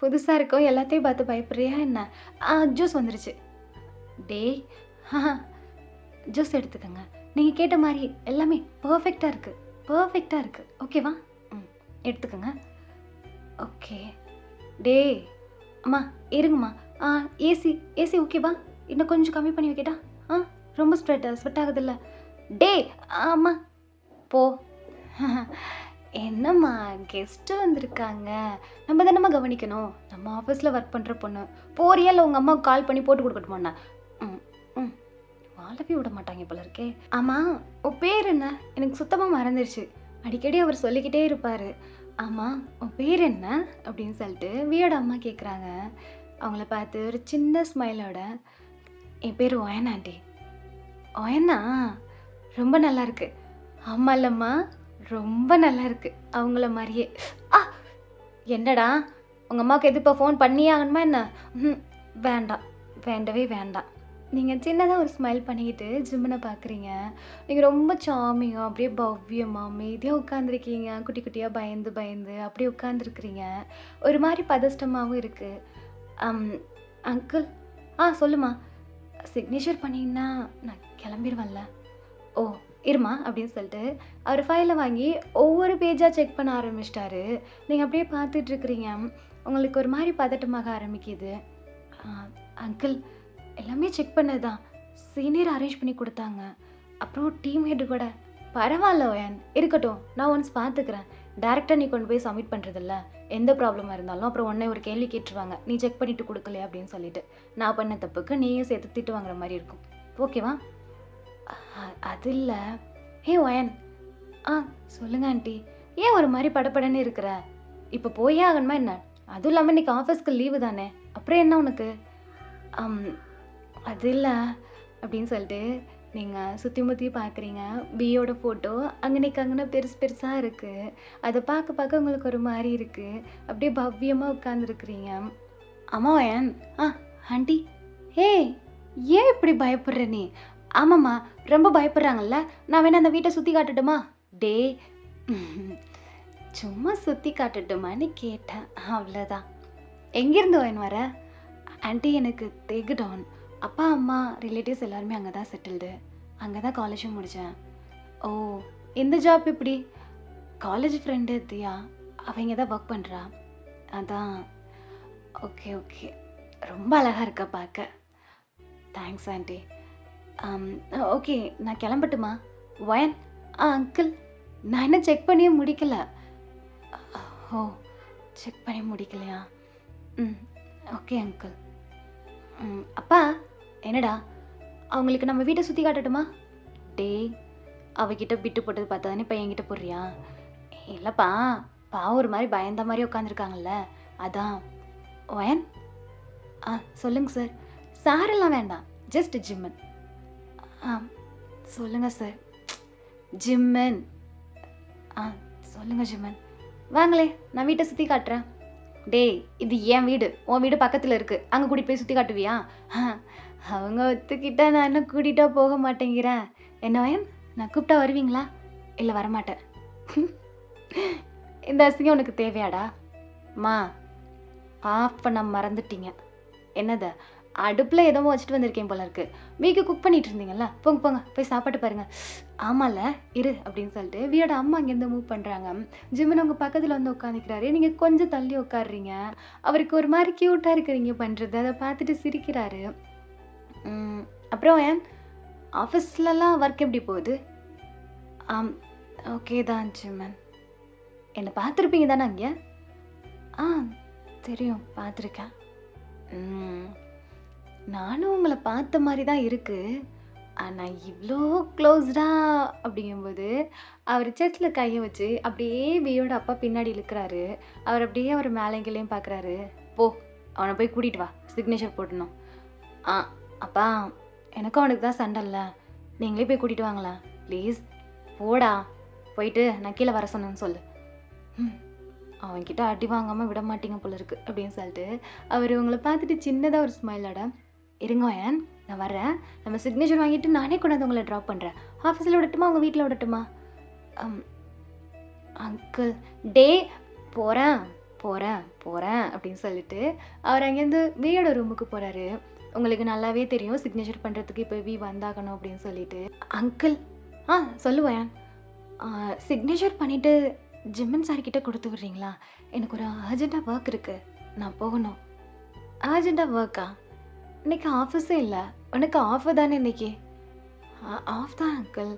புதுசாக இருக்கோம், எல்லாத்தையும் பார்த்து பயப்படுறியா என்ன? ஜூஸ் வந்துருச்சு. ஜூஸ் எடுத்துக்கோங்க. நீங்கள் கேட்ட மாதிரி எல்லாமே பர்ஃபெக்டாக இருக்குது. ஓகேவா? எடுத்துக்கோங்க. ஓகே. அம்மா இருங்கம்மா. ஏசி ஓகேவா? இன்னும் கொஞ்சம் கம்மி பண்ணி வைக்கிட்டா? ரொம்ப ஸ்வெட் ஆகுதில்ல? டேய் ஆமாம் போ. என்னம்மா கெஸ்ட்டு வந்திருக்காங்க, நம்ம தானம்மா கவனிக்கணும். நம்ம ஆஃபீஸில் ஒர்க் பண்ணுற பொண்ணு. போறியா இல்லை உங்கள் அம்மாவுக்கு கால் பண்ணி போட்டு கொடுக்கட்டுமாண்ணா? ம் ம் வாழவே விட மாட்டாங்க போல இருக்கே. ஆமாம் உன் பேர் என்ன? எனக்கு சுத்தமாக மறந்துடுச்சு. அடிக்கடி அவர் சொல்லிக்கிட்டே இருப்பார். ஆமாம் உன் பேர் என்ன அப்படின்னு சொல்லிட்டு வியோட அம்மா கேட்குறாங்க. அவங்கள பார்த்து ஒரு சின்ன ஸ்மைலோட, என் பேர் ஒயன் ஆண்டி. ஒயனா? ரொம்ப நல்லா இருக்கு. ஆமாம் இல்லைம்மா, ரொம்ப நல்லா இருக்கு அவங்கள மாதிரியே. ஆ என்னடா உங்கள் அம்மாவுக்கு எது இப்போ ஃபோன் பண்ணியே ஆகணுமா என்ன? ம் வேண்டாம், வேண்டவே வேண்டாம். நீங்கள் சின்னதாக ஒரு ஸ்மைல் பண்ணிக்கிட்டு ஜிம்மனை பார்க்குறீங்க. நீங்கள் ரொம்ப சாமியாக அப்படியே பவ்யமாக அமைதியாக உட்காந்துருக்கீங்க. குட்டி குட்டியாக பயந்து பயந்து அப்படியே உட்காந்துருக்குறீங்க. ஒரு மாதிரி பதஷ்டமாகவும் இருக்குது. அங்கிள் சொல்லுமா. சிக்னேச்சர் பண்ணிங்கன்னா நான் கிளம்பிடுவேன்ல. ஓ இருமா அப்படின்னு சொல்லிட்டு அவர் ஃபைலை வாங்கி ஒவ்வொரு பேஜாக செக் பண்ண ஆரம்பிச்சிட்டாரு. நீங்கள் அப்படியே பார்த்துட்ருக்குறீங்க. உங்களுக்கு ஒரு மாதிரி பதட்டமாக ஆரம்பிக்குது. அங்கிள் எல்லாமே செக் பண்ணது தான், சீனியர் அரேஞ்ச் பண்ணி கொடுத்தாங்க. அப்புறம் டீம் ஹெட்டு கூட. பரவாயில்ல ஒயன் இருக்கட்டும், நான் ஒன்ஸ் பார்த்துக்கிறேன். டேரெக்டாக நீ கொண்டு போய் சப்மிட் பண்ணுறதில்ல, எந்த ப்ராப்ளமாக இருந்தாலும் அப்புறம் உடனே ஒரு கேள்வி கேட்டுருவாங்க, நீ செக் பண்ணிவிட்டு கொடுக்கலையா அப்படின்னு சொல்லிட்டு. நான் பண்ண தப்புக்கு நீயும் சேர்த்து திட்டு வாங்குற மாதிரி இருக்கும். ஓகேவா? அது இல்லை. ஒயன் சொல்லுங்க ஆண்டி. ஏன் ஒரு மாதிரி படப்படன்னு இருக்கிற? இப்போ போயே ஆகணுமா என்ன? அதுவும் இல்லாமல் இன்றைக்கி ஆஃபீஸ்க்கு லீவு தானே, அப்புறம் என்ன உனக்கு? அது இல்லை அப்படின்னு சொல்லிட்டு நீங்கள் சுற்றி முற்றி பார்க்குறீங்க. பியோட ஃபோட்டோ அங்கனே பெருசு பெருசாக இருக்குது. அதை பார்க்க பார்க்க உங்களுக்கு ஒரு மாதிரி இருக்குது. அப்படியே பவ்யமாக உட்காந்துருக்குறீங்க. ஆமாம் ஒயன். ஆண்டி ஏன் இப்படி பயப்படுற நீ? ஆமாம்மா ரொம்ப பயப்படுறாங்கல்ல, நான் வேணா அந்த வீட்டை சுற்றி காட்டட்டுமா? டே சும்மா சுற்றி காட்டட்டுமான்னு கேட்டேன், அவ்வளோதான். எங்கேருந்து ஒயன் வர? ஆண்டி எனக்கு தேகுடவுன். அப்பா அம்மா ரிலேட்டிவ்ஸ் எல்லாருமே அங்கே தான் செட்டில்டு. அங்கே தான் காலேஜும் முடித்தேன். ஓ இந்த ஜாப் இப்படி? காலேஜ் ஃப்ரெண்டு தியா, அவங்க தான் ஒர்க் பண்ணுறா. அதான். ஓகே ஓகே, ரொம்ப அழகாக இருக்கா பார்க்க. Thanks aunty. ஓகே நான் கிளம்பட்டுமா? ஒயன் அங்கிள் நான் என்ன செக் பண்ணியே முடிக்கல. ஓ செக் பண்ணி முடிக்கலையா? Okay uncle. அப்பா என்னடா அவங்களுக்கு நம்ம வீட்டை சுற்றி காட்டட்டுமா? டே அவகிட்ட பிட்டு போட்டது பார்த்தா தானே இப்போ என்கிட்ட போடுறியா? இல்லைப்பா பாவம் ஒரு மாதிரி பயந்த மாதிரி உட்காந்துருக்காங்கல்ல, அதான். ஒயன் சொல்லுங்க சார். சாரெல்லாம் வேண்டாம், ஜஸ்ட் ஜிம்மன். சொல்லுங்கள் சார். ஜிம்மன். சொல்லுங்கள் ஜிம்மன். வாங்களே நான் வீட்டை சுற்றி காட்டுறேன். டேய் இது என் வீடு, உன் வீடு பக்கத்தில் இருக்குது, அங்கே கூட்டிகிட்டு போய் சுற்றி காட்டுவியா? அவங்க ஒத்துக்கிட்டா நான் இன்னும் கூட்டிகிட்டா போக மாட்டேங்கிறேன். என்ன வயன், நான் கூப்பிட்டா வருவீங்களா? இல்லை வரமாட்டேன். இந்த அசிங்கம் உனக்கு தேவையாடா? மா ஆஃப் பண்ண மறந்துட்டீங்க. என்னது? அடுப்பில் எதோ வச்சுட்டு வந்திருக்கேன் போல இருக்கு. வீக்கு குக் பண்ணிட்டு இருந்தீங்கல்ல, போங்க போங்க போய் சாப்பாட்டு பாருங்கள். ஆமாம்ல இரு அப்படின்னு சொல்லிட்டு வியோட அம்மா அங்கேருந்து மூவ் பண்ணுறாங்க. ஜிம்மன் அவங்க பக்கத்தில் வந்து உட்காந்துக்கிறாரு. நீங்கள் கொஞ்சம் தள்ளி உட்காடுறீங்க. அவருக்கு ஒரு மாதிரி க்யூட்டாக இருக்கிறீங்க பண்ணுறது, அதை பார்த்துட்டு சிரிக்கிறாரு. அப்புறம் ஏன் ஆஃபீஸ்லலாம் ஒர்க் எப்படி போகுது? ஓகே தான் ஜிம்மன். என்னை பார்த்துருப்பீங்க தானே அங்கே? தெரியும் பார்த்துருக்கேன். நானும் உங்களை பார்த்த மாதிரி தான் இருக்குது. ஆனால் இவ்வளோ க்ளோஸ்டாக அப்படிங்கும்போது அவர் செஸ்டில் கையை வச்சு அப்படியே வியோட அப்பா பின்னாடி இழுக்கிறாரு. அவர் அப்படியே அவர் மேலேங்களையும் பார்க்குறாரு. போ அவனை போய் கூட்டிகிட்டு வா, சிக்னேச்சர் போட்டணும். அப்பா எனக்கும் அவனுக்கு தான் சண்டை இல்லை, நீங்களே போய் கூட்டிகிட்டு வாங்களேன் ப்ளீஸ். போடா போயிட்டு நான் கீழே வர சொன்னேன்னு சொல்லு. அவன்கிட்ட அடி வாங்காமல் விட மாட்டீங்க போல இருக்கு அப்படின்னு சொல்லிட்டு அவர் உங்களை பார்த்துட்டு சின்னதாக ஒரு ஸ்மைலோட, இருங்க ஏன் நான் வரேன், நம்ம சிக்னேச்சர் வாங்கிட்டு நானே கொண்டாந்து உங்களை ட்ராப் பண்ணுறேன். ஆஃபீஸில் விடட்டுமா உங்கள் வீட்டில் விடட்டுமா? அங்கிள் டே போகிறேன் போகிறேன் போகிறேன் அப்படின்னு சொல்லிட்டு அவர் அங்கேருந்து வியோட ரூமுக்கு போகிறாரு. உங்களுக்கு நல்லாவே தெரியும் சிக்னேச்சர் பண்ணுறதுக்கு இப்போ வி வந்தாகணும் அப்படின்னு சொல்லிட்டு. அங்கிள் சொல்லுவேன். சிக்னேச்சர் பண்ணிவிட்டு ஜிம்மன் சார்கிட்ட கொடுத்து விட்றீங்களா? எனக்கு ஒரு அர்ஜெண்ட்டாக ஒர்க் இருக்குது, நான் போகணும். அர்ஜெண்ட்டாக ஒர்க்கா? இன்றைக்கி ஆஃபீஸே இல்லை. உனக்கு ஆஃபு தானே இன்றைக்கி? ஆஃப் தான் அங்கிள்.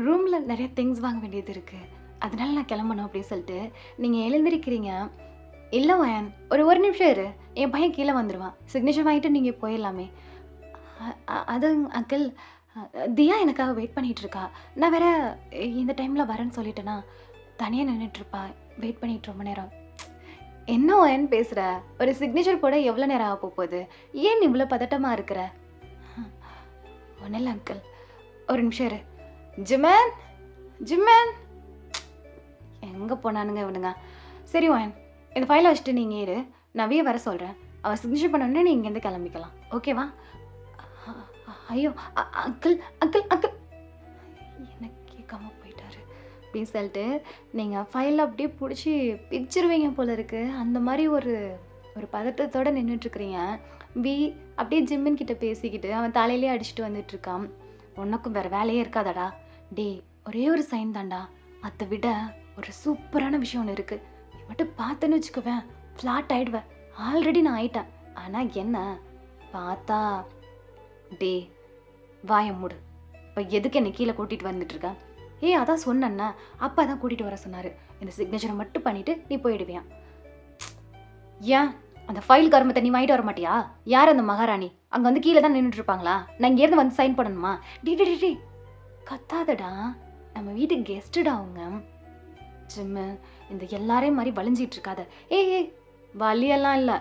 ரூமில் நிறைய திங்ஸ் வாங்க வேண்டியது இருக்குது, அதனால நான் கிளம்பணும் அப்படின்னு சொல்லிட்டு நீங்கள் எழுந்திருக்கிறீங்க. இல்லை வயன், ஒரு நிமிஷம் இரு, என் பையன் கீழே வந்துடுவான், சிக்னேச்சர் வாங்கிட்டு நீங்கள் போயிடலாமே. அது அங்கிள், தியா எனக்காக வெயிட் பண்ணிகிட்டு இருக்கா. நான் வேற இந்த டைமில் வரேன்னு சொல்லிட்டேன்னா தனியாக நின்றுட்டுருப்பா, வெயிட் பண்ணிட்டு ரொம்ப நேரம். என்ன வயன் பேசுகிற? ஒரு சிக்னேச்சர் போட எவ்வளோ நேரம் ஆக போகுது? ஏன் இவ்வளோ பதட்டமாக இருக்கிற? ஒன்றும் இல்லை அங்கிள், ஒரு நிமிஷம் இரு. ஜிமன், ஜிமன் எங்கே போனானுங்க இவனுங்க? சரி வயன், இந்த ஃபைலை வச்சுட்டு நீங்கள் இரு, நான் வர சொல்கிறேன். அவள் சிக்னேச்சர் பண்ணோன்னே நீ இங்கேருந்து கிளம்பிக்கலாம், ஓகேவா? ஐயோ அங்கிள், அங்கிள், அங்கிள் என்ன கேட்காம போயிட்டாரு அப்படின்னு சொல்லிட்டு நீங்கள் ஃபைலை அப்படியே பிடிச்சி பிச்சிருவீங்க போல இருக்குது. அந்த மாதிரி ஒரு பதட்டத்தோடு நின்றுட்டுருக்குறீங்க. அப்படியே ஜிம்மன் கிட்ட பேசிக்கிட்டு அவன் தலையிலே அடிச்சுட்டு வந்துட்டுருக்கான். உனக்கும் வேறு வேலையே இருக்காதடா. டே, ஒரே ஒரு சைன் தான்டா, அதை விட ஒரு சூப்பரான விஷயம் ஒன்று இருக்குது. நீ மட்டும் பார்த்தேன்னு வச்சுக்குவேன், ஃப்ளாட் ஆகிடுவேன். ஆல்ரெடி நான் ஆயிட்டேன். ஆனால் என்ன பார்த்தா, டே வாய மூடு. இப்போ எதுக்கு என்னை கீழே கூட்டிகிட்டு வந்துட்டுருக்கேன்? அதான் சொன்னேன்னா, அப்பா தான் கூட்டிகிட்டு வர சொன்னார். இந்த சிக்னேச்சரை மட்டும் பண்ணிவிட்டு நீ போயிடுவியான். ஏன் அந்த ஃபைல் கருமத்தை நீ வாங்கிட்டு வர மாட்டியா? யார் அந்த மகாராணி? அங்கே வந்து கீழே தான் நின்றுட்டுருப்பாங்களா? நான் இங்கேருந்து வந்து சைன் பண்ணணுமா? டி கத்தாதடா, நம்ம வீட்டுக்கு கெஸ்ட்டுடா அவங்க. ஜிம்மு, இந்த எல்லாரையும் மாதிரி வலிஞ்சிட்டு இருக்காத. வலியெல்லாம் இல்லை,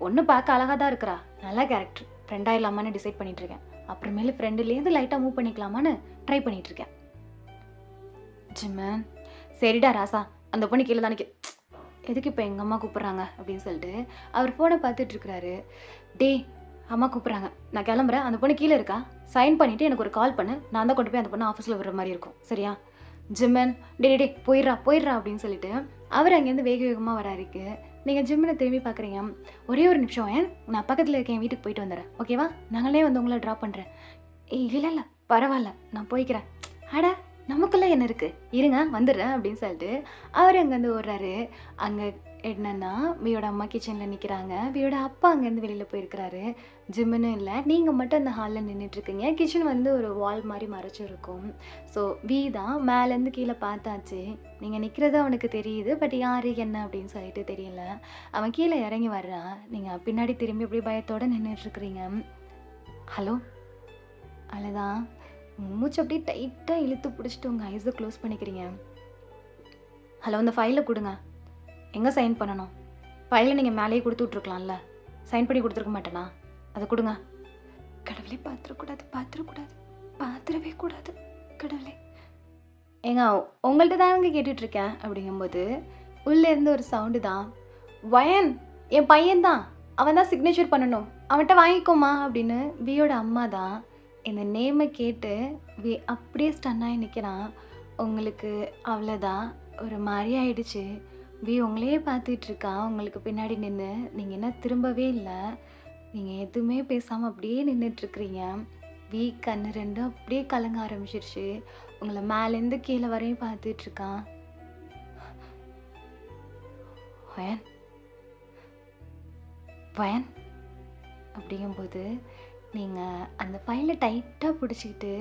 ஒன்று பார்க்க அழகாக தான் இருக்கிறா, நல்ல கேரக்டர். ஃப்ரெண்டாக இல்லாமான்னு டிசைட் பண்ணிகிட்ருக்கேன். அப்புறமேலு ஃப்ரெண்டுலேருந்து லைட்டாக மூவ் பண்ணிக்கலாமான்னு ட்ரை பண்ணிகிட்ருக்கேன். ஜிம்மன், சரிடா ராசா, அந்த பொண்ணு கீழே தானே. எதுக்கு இப்போ எங்கள் அம்மா கூப்பிட்றாங்க அப்படின்னு சொல்லிட்டு அவர் ஃபோனை பார்த்துட்ருக்குறாரு. டே, அம்மா கூப்பிட்றாங்க, நான் கிளம்புறேன். அந்த பொண்ணு கீழே இருக்கா, சைன் பண்ணிவிட்டு எனக்கு ஒரு கால் பண்ணு, நான் தான் கொண்டு போய் அந்த பொண்ணு ஆஃபீஸில் விடுற மாதிரி இருக்கும், சரியா? ஜிம்மன், டே போயிடுறா அப்படின்னு சொல்லிட்டு அவர் அங்கேருந்து வேக வேகமாக வராருக்கு. நீங்கள் ஜிம்மனை திரும்பி பார்க்குறீங்க. ஒரே ஒரு நிமிஷம் ஏன், நான் பக்கத்தில் இருக்கேன், வீட்டுக்கு போயிட்டு வந்துடுறேன், ஓகேவா? நாங்களே வந்து உங்களை ட்ராப் பண்ணுறேன். இல்லை பரவாயில்ல, நான் போய்க்கிறேன். அட, நமக்குள்ளே என்ன இருக்குது, இருங்க வந்துடுறேன் அப்படின்னு சொல்லிட்டு அவர் அங்கேருந்து ஓடுறாரு. அங்கே என்னன்னா, வியோட அம்மா கிச்சனில் நிற்கிறாங்க. வியோட அப்பா அங்கேருந்து வெளியில் போயிருக்கிறாரு. ஜிம்முன்னு இல்லை, நீங்கள் மட்டும் அந்த ஹாலில் நின்றுட்டுருக்கீங்க. கிச்சன் வந்து ஒரு வால் மாதிரி மறைச்சிருக்கும். ஸோ தான் மேலேருந்து கீழே பார்த்தாச்சு. நீங்கள் நிற்கிறது அவனுக்கு தெரியுது, பட் யார் என்ன அப்படின்னு சொல்லிட்டு தெரியல. அவன் கீழே இறங்கி வர்றான். நீங்கள் பின்னாடி திரும்பி அப்படியே பயத்தோடு நின்றுட்டுருக்குறீங்க. ஹலோ, அதுதான் மூச்சு அப்படியே டைட்டாக இழுத்து பிடிச்சிட்டு உங்கள் ஐஸை க்ளோஸ் பண்ணிக்கிறீங்க. ஹலோ, இந்த ஃபைலை கொடுங்க. எங்கே சைன் பண்ணணும்? ஃபைலை நீங்கள் மேலேயே கொடுத்து விட்ருக்கலாம்ல, சைன் பண்ணி கொடுத்துருக்க மாட்டேனா? அதை கொடுங்க. கடவுளே, பார்த்துடவே கூடாது கடவுளே. உங்கள்கிட்ட தாங்க கேட்டுட்ருக்கேன் அப்படிங்கும்போது உள்ளேருந்து ஒரு சவுண்டு தான். வயன், என் பையன்தான், அவன் தான் சிக்னேச்சர் பண்ணணும், அவன்கிட்ட வாங்கிக்கோமா அப்படின்னு வியோட அம்மா தான். இந்த நேமை கேட்டு அப்படியே ஸ்டன்னாகி நிற்கிறான். உங்களுக்கு அவ்வளோதான், ஒரு மாதிரி ஆயிடுச்சு. உங்களையே பார்த்துட்ருக்கான் உங்களுக்கு பின்னாடி நின்று. நீங்கள் என்ன திரும்பவே இல்லை, நீங்கள் எதுவுமே பேசாமல் அப்படியே நின்றுட்டுருக்குறீங்க. கண்ணு ரெண்டும் அப்படியே கலங்க ஆரம்பிச்சிருச்சு. உங்களை மேலேருந்து கீழே வரையும் பார்த்துட்ருக்கான். வயன் வயன் அப்படிங்கும்போது நீங்கள் அந்த ஃபைலை டைட்டாக பிடிச்சிக்கிட்டு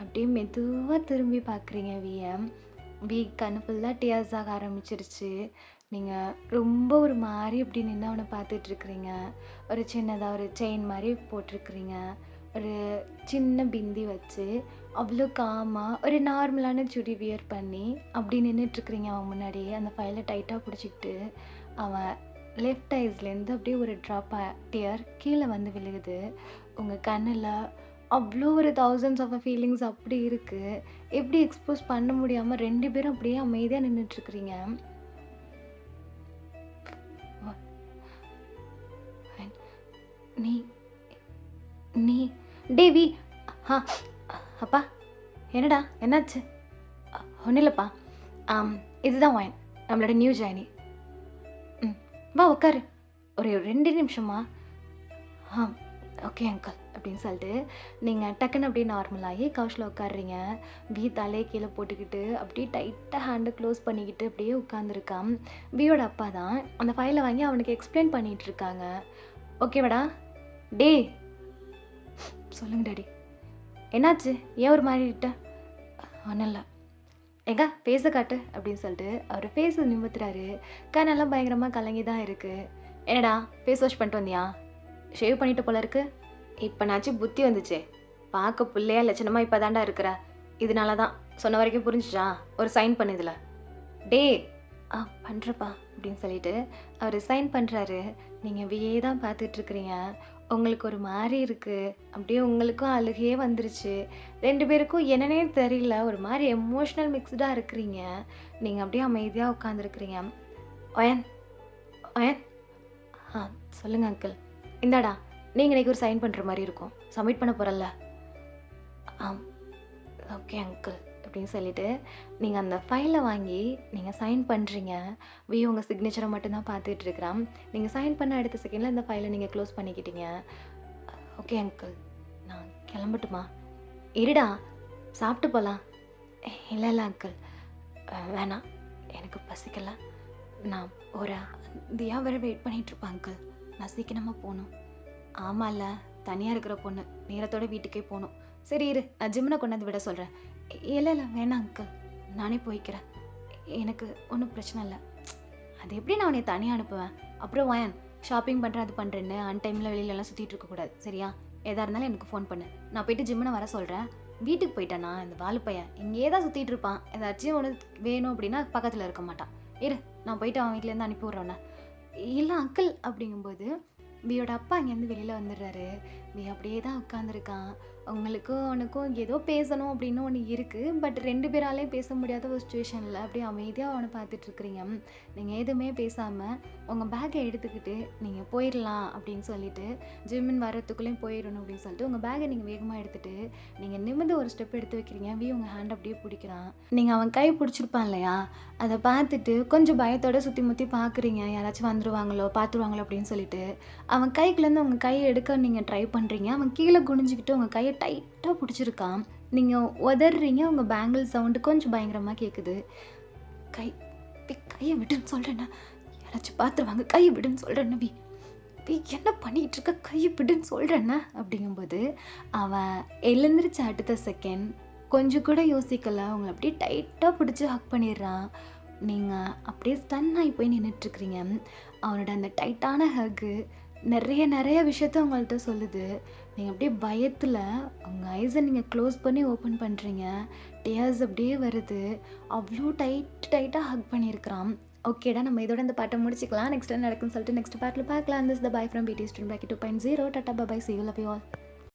அப்படியே மெதுவாக திரும்பி பார்க்குறீங்க. கண்ணு ஃபுல்லாக டியர்ஸ் ஆக ஆரம்பிச்சிருச்சு. நீங்கள் ரொம்ப ஒரு மாதிரி இப்படி நின்று அவனை பார்த்துட்ருக்குறீங்க. ஒரு சின்னதாக ஒரு செயின் மாதிரி போட்டிருக்குறீங்க. ஒரு சின்ன பிந்தி வச்சு அவ்வளோ காமாக ஒரு நார்மலான சுடி வியர் பண்ணி அப்படி நின்றுட்டுருக்குறீங்க அவன் முன்னாடியே. அந்த ஃபைலை டைட்டாக பிடிச்சிக்கிட்டு அவன் லெஃப்ட் ஐஸ்லேருந்து அப்படியே ஒரு ட்ராப் டியர் கீழே வந்து விழுகுது. உங்கள் கண்ணில் அவ்வளோ ஒரு தௌசண்ட்ஸ் ஆஃப் ஃபீலிங்ஸ் அப்படி இருக்குது. எப்படி எக்ஸ்போஸ் பண்ண முடியாமல் 2 பேரும் அப்படியே அமைதியாக நின்றுட்டுருக்குறீங்க. நீ நீ டேவி, அப்பா என்னடா என்னாச்சு? ஒன்றும் இல்லைப்பா, இதுதான் வாயின், நம்மளோட நியூ ஜாயினி. வா உட்காரு, ஒரு 2 நிமிஷமா. ஓகே அங்கிள் அப்படின்னு சொல்லிட்டு நீங்கள் டக்குன்னு அப்படியே நார்மலாகி கவுச்சில் உட்காடுறீங்க. தலையை கீழே போட்டுக்கிட்டு அப்படியே டைட்டாக ஹேண்டை க்ளோஸ் பண்ணிக்கிட்டு அப்படியே உட்காந்துருக்கான். வியோட அப்பா தான் அந்த ஃபைலை வாங்கி அவனுக்கு எக்ஸ்பிளைன் பண்ணிகிட்ருக்காங்க. ஓகேவாடா? சொல்லுங்க டாடி, என்னாச்சு? ஏன் ஒரு மாதிரிட்ட? ஒன்றும் இல்லை. எங்க ஃபேஸை காட்டு அப்படின்னு சொல்லிட்டு அவர் ஃபேஸை நிமித்துறாரு. கண்ணெல்லாம் பயங்கரமாக கலங்கி தான் இருக்குது. என்னடா ஃபேஸ் வாஷ் பண்ணிட்டு வந்தியா? ஷேவ் பண்ணிட்டு போல இருக்கு. இப்போனாச்சும் புத்தி வந்துச்சே. பார்க்க பிள்ளையா லட்சணமாக இப்போ தாண்டா இருக்கிற. இதனால தான் சொன்ன வரைக்கும் புரிஞ்சுச்சா? ஒரு சைன் பண்ணு இதில். டே பண்ணுறப்பா அப்படின்னு சொல்லிட்டு அவர் சைன் பண்ணுறாரு. நீங்கள் வியே தான் பார்த்துட்ருக்குறீங்க. உங்களுக்கு ஒரு மாதிரி இருக்குது. அப்படியே உங்களுக்கும் அழுகையே வந்துருச்சு. 2 பேருக்கும் என்னன்னே தெரியல. ஒரு மாதிரி எமோஷ்னல் மிக்ஸ்டாக இருக்கிறீங்க. நீங்கள் அப்படியே அமைதியாக உட்காந்துருக்குறீங்க. ஒயன் ஒயன் சொல்லுங்கள் அங்கிள். இந்தாடா நீங்கள் இன்றைக்கி ஒரு சைன் பண்ணுற மாதிரி இருக்கும். சப்மிட் பண்ண போகிறல்ல? ஓகே அங்கிள் அப்படின்னு சொல்லிட்டு நீங்கள் அந்த ஃபைலை வாங்கி நீங்கள் சைன் பண்ணுறீங்க. உங்கள் சிக்னேச்சரை மட்டும்தான் பார்த்துட்டு இருக்கிறான். நீங்கள் சைன் பண்ண அடுத்த செகண்டில் இந்த ஃபைலை நீங்கள் க்ளோஸ் பண்ணிக்கிட்டீங்க. ஓகே அங்கிள் நான் கிளம்பட்டுமா? இருடா சாப்பிட்டு போகலாம். இல்லை இல்லை அங்கிள் வேணாம், எனக்கு பசிக்கல. நான் ஒரு தியா வேறு வெயிட் பண்ணிகிட்ருப்பேன் அங்கிள். நான் சீக்கிரமாக போகணும். ஆமாம்ல, தனியாக இருக்கிற பொண்ணு நேரத்தோட வீட்டுக்கே போகணும். சரி இரு, நான் ஜிம்னை கொண்டாந்து விட சொல்கிறேன். இல்லை இல்லை வேணாம் அங்கிள், நானே போய்க்கிறேன். எனக்கு ஒன்றும் பிரச்சனை இல்லை. அது எப்படி நான் உன்னை தனியாக அனுப்புவேன்? அப்புறம் வயன் ஷாப்பிங் பண்ணுறேன் அது பண்ணுறேன்னு அன்டைமில் வெளியிலலாம் சுற்றிட்டு இருக்கக்கூடாது சரியா? எதாக இருந்தாலும் எனக்கு ஃபோன் பண்ணு. நான் போயிட்டு ஜிம்னை வர சொல்கிறேன். வீட்டுக்கு போயிட்டேன்னா இந்த வாலு பையன் இங்கேயே தான் சுற்றிட்டு இருப்பான். ஏதாச்சும் ஒன்று வேணும் அப்படின்னா பக்கத்தில் இருக்க மாட்டான். இரு நான் போயிட்டு அவன் வீட்டிலேருந்து அனுப்பி விட்றேன்னே. இல்லை அங்கிள் அப்படிங்கும்போது வியோட அப்பா அங்கேருந்து வெளியில் வந்துடுறாரு. வி அப்படியே தான் உட்காந்துருக்கான். உங்களுக்கும் அவனுக்கும் ஏதோ பேசணும் அப்படின்னு ஒன்று இருக்குது. பட் 2 பேராலையும் பேச முடியாத ஒரு சுச்சுவேஷனில் அப்படியே அமைதியாக அவனை பார்த்துட்ருக்குறீங்க. நீங்கள் எதுவுமே பேசாமல் உங்கள் பேக்கை எடுத்துக்கிட்டு நீங்கள் போயிடலாம் அப்படின்னு சொல்லிட்டு ஜிம்மின் வரத்துக்குள்ளேயும் போயிடணும் அப்படின்னு சொல்லிட்டு உங்கள் பேக்கை நீங்கள் வேகமாக எடுத்துகிட்டு நீங்கள் நிமிர்ந்து ஒரு ஸ்டெப் எடுத்து வைக்கிறீங்க. உங்கள் ஹேண்ட் அப்படியே பிடிக்கிறான். நீங்கள் அவன் கை பிடிச்சிருப்பான் இல்லையா, அதை பார்த்துட்டு கொஞ்சம் பயத்தோட சுற்றி முற்றி பார்க்குறீங்க. யாராச்சும் வந்துடுவாங்களோ பார்த்துருவாங்களோ அப்படின்னு சொல்லிட்டு அவன் கைக்குள்ளேருந்து உங்கள் கையை எடுக்க நீங்கள் ட்ரை பண்ணுறீங்க. அவன் கீழே குனிஞ்சிக்கிட்டு உங்கள் கையை டைட்டாக பிடிச்சிருக்கான். நீங்கள் உதறீங்க. உங்கள் பேங்கிள் சவுண்டு கொஞ்சம் பயங்கரமாக கேட்குது. கையை விடுன்னு சொல்கிறேன்னா, யாராச்சும் பார்த்துருவாங்க, கையை விடுன்னு சொல்கிறேன்னா. என்ன பண்ணிகிட்டு இருக்க, கையை விடுன்னு சொல்கிறேன்னா அப்படிங்கும்போது அவன் எழுந்திரிச்ச அடுத்த செகண்ட் கொஞ்சம் கூட யோசிக்கலை. அவங்கள அப்படியே டைட்டாக பிடிச்சி ஹக் பண்ணிடுறான். நீங்கள் அப்படியே ஸ்டன் ஆகி போய் நின்றுட்டுருக்குறீங்க. அவனோட அந்த டைட்டான ஹக்கு நிறைய விஷயத்த உங்கள்கிட்ட சொல்லுது. நீங்கள் அப்படியே பயத்தில் உங்கள் ஐஸை நீங்கள் க்ளோஸ் பண்ணி ஓப்பன் பண்ணுறீங்க. டியர்ஸ் அப்படியே வருது. அவ்வளோ டைட்டாக ஹக் பண்ணியிருக்கிறான். ஓகேடா, நம்ம இதோட இந்த பாட்டை முடிச்சிக்கலாம். நெக்ஸ்ட் என்ன நடக்குன்னு சொல்லிட்டு நெக்ஸ்ட் பார்ட்டில் பார்க்கலாம். This the bye from PD student pack 2.0. Tata bye, see you, love you all.